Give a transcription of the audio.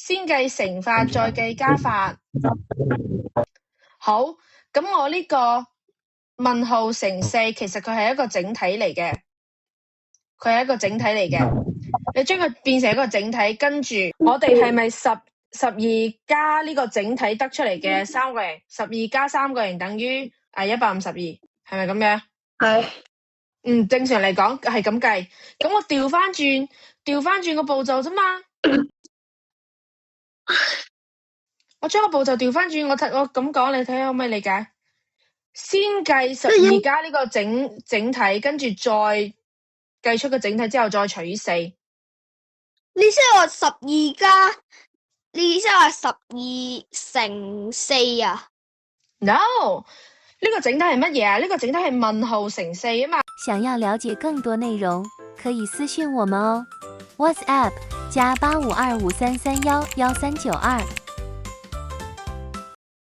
先計乘法，再計加法。好，咁我呢個問號乘4，其實佢係一個整體嚟嘅，你將佢變成一個整體，跟住我哋係咪12加呢個整體得出嚟嘅3個形，12加3個形等於152，係咪咁樣？係。正常嚟講係咁計。咁我調翻轉個步驟啫嘛。我將個步驟調翻轉，我咁講，你睇下可唔可以理解？先計12加呢個整體，跟住再計出個整體之後再除以4。你即係話12加，你意思係話12乘4啊 ？No， 呢個整體係乜嘢啊？呢個整體係問號乘4啊嘛。想要了解更多內容，可以私訊我們哦。WhatsApp +8525331139